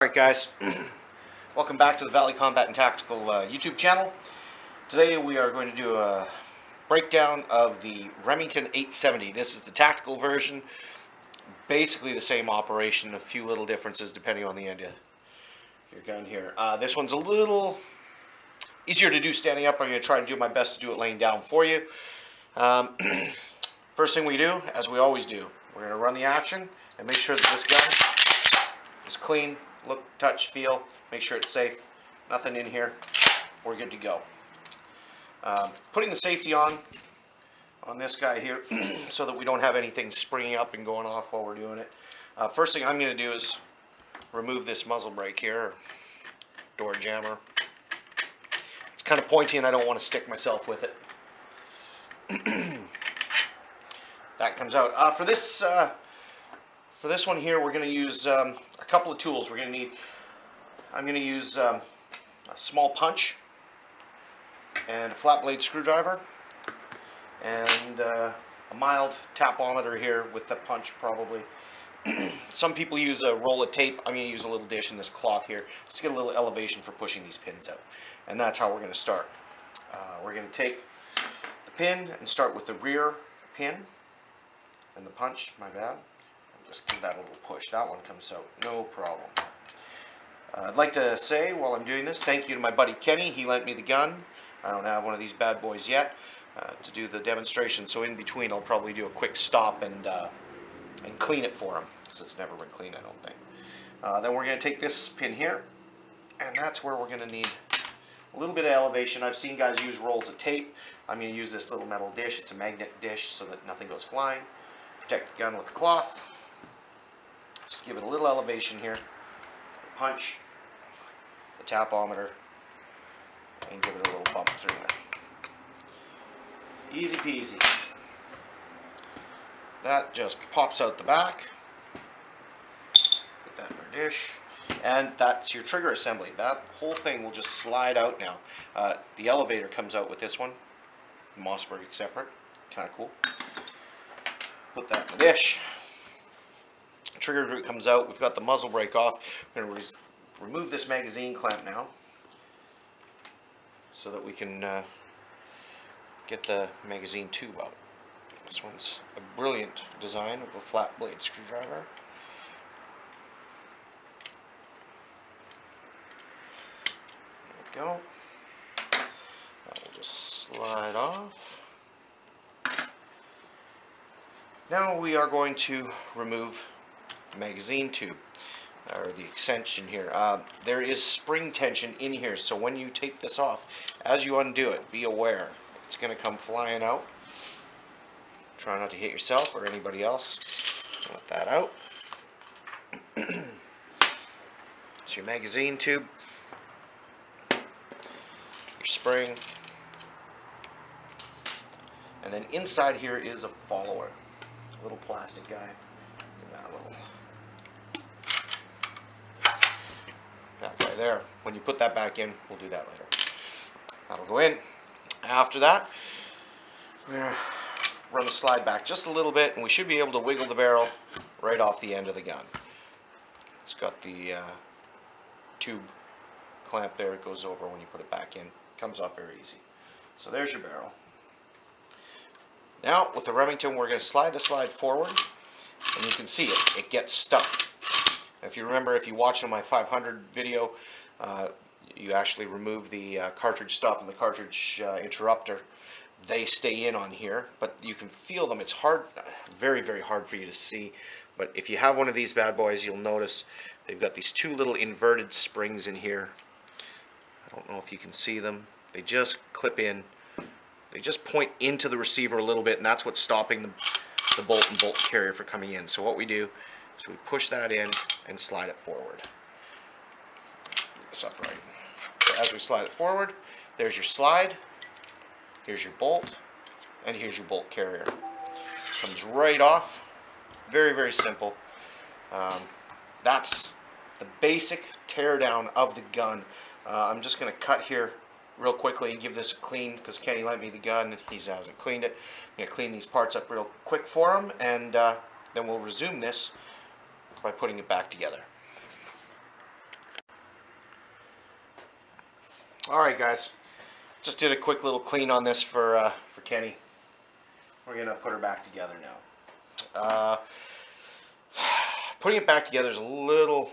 Alright guys, welcome back to the Valley Combat and Tactical YouTube channel. Today we are going to do a breakdown of the Remington 870. This is the tactical version, basically the same operation, a few little differences depending on the end of your gun here. This one's a little easier to do standing up. I'm going to try to do my best to do it laying down for you. First thing we do, as we always do, we're going to run the action and make sure that this gun is clean. Look, touch, feel, make sure it's safe. Nothing in here. We're good to go. Putting the safety on this guy here so that we don't have anything springing up and going off while we're doing it. First thing I'm going to do is remove this muzzle brake here, door jammer. It's kind of pointy and I don't want to stick myself with it. That comes out. For this one here, we're going to use a couple of tools. I'm going to use a small punch and a flat blade screwdriver and a mild tapometer here with the punch probably. Some people use a roll of tape. I'm going to use a little dish in this cloth here just to get a little elevation for pushing these pins out. And that's how we're going to start. We're going to take the pin and start with the rear pin and the punch, my bad. Just give that a little push. That one comes out, no problem. I'd like to say, while I'm doing this, thank you to my buddy Kenny. He lent me the gun. I don't have one of these bad boys yet to do the demonstration. So in between, I'll probably do a quick stop and clean it for him, because it's never been cleaned, I don't think. Then we're going to take this pin here, and that's where we're going to need a little bit of elevation. I've seen guys use rolls of tape. I'm going to use this little metal dish. It's a magnet dish so that nothing goes flying. Protect the gun with a cloth. Just give it a little elevation here, punch, the tapometer, and give it a little bump through there. Easy peasy. That just pops out the back. Put that in our dish. And that's your trigger assembly. That whole thing will just slide out now. The elevator comes out with this one. Mossberg is separate. Kind of cool. Put that in the dish. Trigger group comes out. We've got the muzzle brake off. We're going to remove this magazine clamp now so that we can get the magazine tube out. This one's a brilliant design of a flat blade screwdriver. There we go. That will just slide off. Now we are going to remove magazine tube, or the extension here. There is spring tension in here, so when you take this off, as you undo it, be aware it's going to come flying out. Try not to hit yourself or anybody else. Let that out. It's your magazine tube, your spring, and then inside here is a follower, a little plastic guy. That guy there. When you put that back in, we'll do that later. That'll go in. After that, we're going to run the slide back just a little bit, and we should be able to wiggle the barrel right off the end of the gun. It's got the tube clamp there. It goes over when you put it back in. Comes off very easy. So there's your barrel. Now, with the Remington, we're going to slide the slide forward, and you can see it. It gets stuck. If you remember, if you watched on my 500 video, you actually remove the cartridge stop and the cartridge interrupter. They stay in on here, but you can feel them. It's hard, very, very hard for you to see. But if you have one of these bad boys, you'll notice they've got these two little inverted springs in here. I don't know if you can see them. They just clip in. They just point into the receiver a little bit, and that's what's stopping the bolt and bolt carrier from coming in. So what we do is we push that in and slide it forward. Get this upright. So as we slide it forward, there's your slide, here's your bolt, and here's your bolt carrier. Comes right off. Very, very simple. That's the basic teardown of the gun. I'm just going to cut here real quickly and give this a clean, because Kenny lent me the gun and he hasn't cleaned it. I'm going to clean these parts up real quick for him, and then we'll resume this by putting it back together. All right, guys. Just did a quick little clean on this for Kenny. We're gonna put her back together now. Putting it back together is a little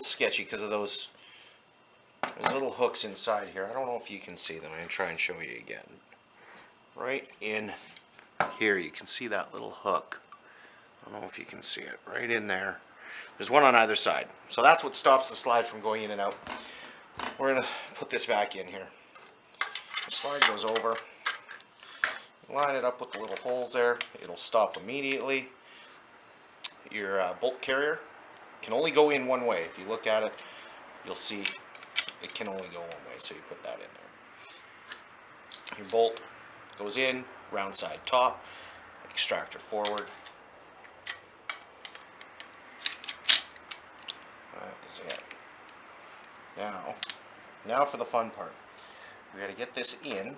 sketchy because of those little hooks inside here. I don't know if you can see them. I'm gonna try and show you again. Right in here, you can see that little hook. I don't know if you can see it. Right in there. There's one on either side. So that's what stops the slide from going in and out. We're gonna put this back in here. The slide goes over. Line it up with the little holes there. It'll stop immediately. Your bolt carrier can only go in one way. If you look at it, you'll see it can only go one way. So you put that in there. Your bolt goes in, round side top, extractor forward. That is it. Now for the fun part. We got to get this in.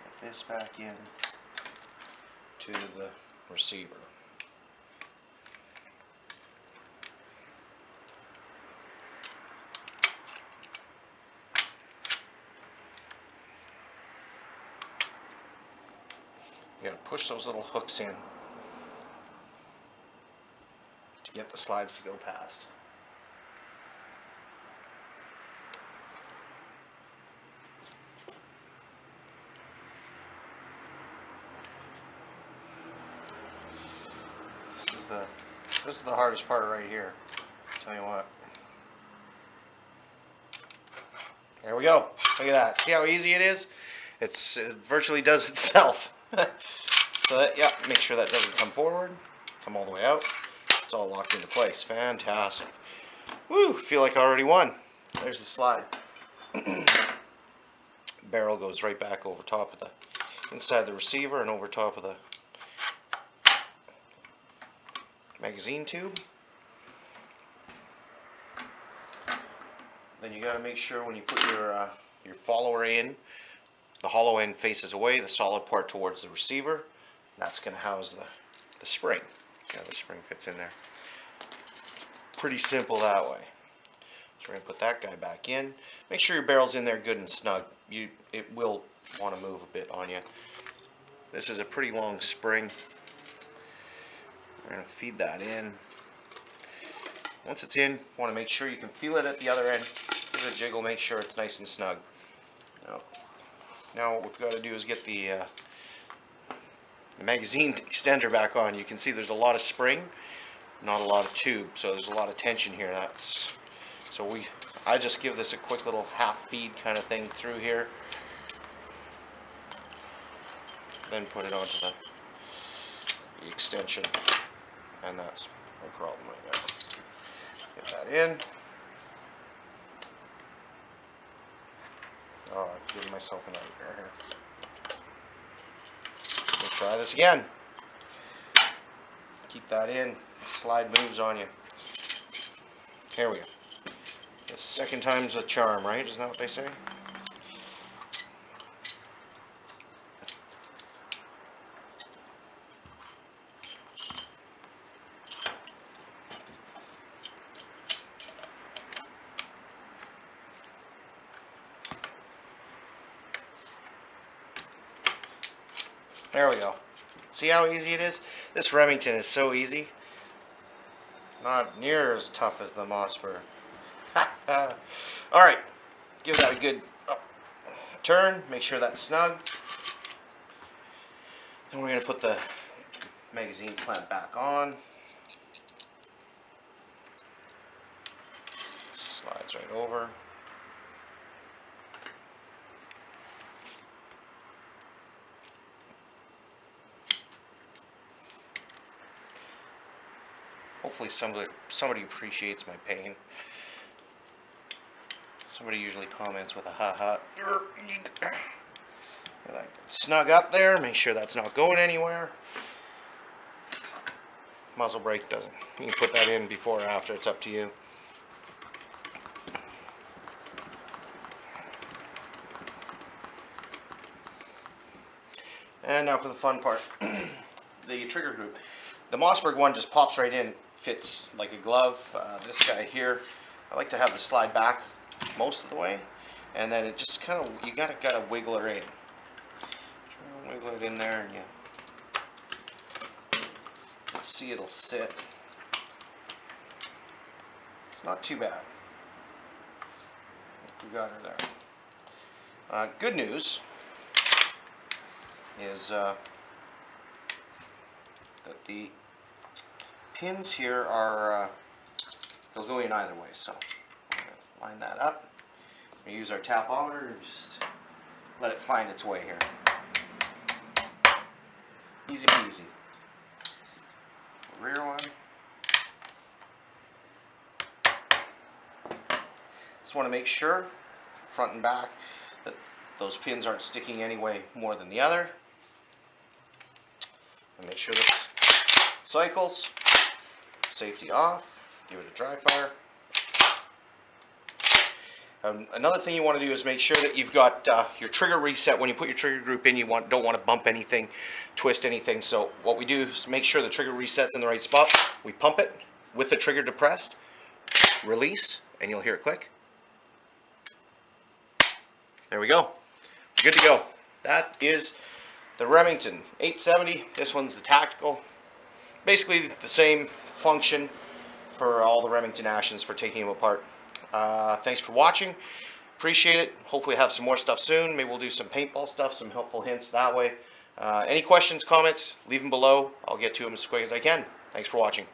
Get this back in to the receiver. You gotta push those little hooks in to get the slides to go past. This is the hardest part right here. Tell you what. There we go. Look at that. See how easy it is? It virtually does itself. So that, yeah, make sure that doesn't come forward, come all the way out. It's all locked into place. Fantastic. Woo, feel like I already won. There's the slide. Barrel goes right back over top of the, inside the receiver and over top of the magazine tube. Then you got to make sure when you put your follower in, the hollow end faces away, the solid part towards the receiver. That's going to house the spring. See how the spring fits in there. Pretty simple that way. So we're going to put that guy back in. Make sure your barrel's in there good and snug. It will want to move a bit on you. This is a pretty long spring. We're going to feed that in. Once it's in, want to make sure you can feel it at the other end. Give it a jiggle, make sure it's nice and snug. Now what we've got to do is get the magazine extender back on. You can see there's a lot of spring, not a lot of tube, so there's a lot of tension here. I just give this a quick little half feed kind of thing through here, then put it onto the extension, and that's no problem like that. Get that in. Oh, I'm giving myself a nightmare here. Let's try this again. Keep that in. Slide moves on you. Here we go. The second time's a charm, right? Isn't that what they say? There we go. See how easy it is? This Remington is so easy. Not near as tough as the Mossberg. Alright, give that a good turn. Make sure that's snug. Then we're going to put the magazine clamp back on. Slides right over. Hopefully somebody appreciates my pain. Somebody usually comments with a ha-ha. Like, snug up there, make sure that's not going anywhere. Muzzle brake doesn't. You can put that in before or after, it's up to you. And now for the fun part, the trigger group. The Mossberg one just pops right in, fits like a glove. This guy here, I like to have the slide back most of the way, and then it just kind of, you gotta wiggle it in. Wiggle it in there, and you see it'll sit. It's not too bad. We got her there. Good news is that the pins here are, they'll go in either way, so I'm going to line that up. We use our tapometer and just let it find its way here. Easy peasy. Rear one. Just want to make sure, front and back, that those pins aren't sticking any way more than the other. And make sure this cycles. Safety off. Give it a dry fire. Another thing you want to do is make sure that you've got your trigger reset. When you put your trigger group in, you don't want to bump anything, twist anything. So what we do is make sure the trigger resets in the right spot. We pump it with the trigger depressed, release, and you'll hear it click. There we go. Good to go. That is the Remington 870. This one's the tactical. Basically the same function for all the Remington actions for taking them apart. Thanks for watching. Appreciate it. Hopefully have some more stuff soon. Maybe we'll do some paintball stuff, some helpful hints that way. Any questions, comments, leave them below. I'll get to them as quick as I can. Thanks for watching.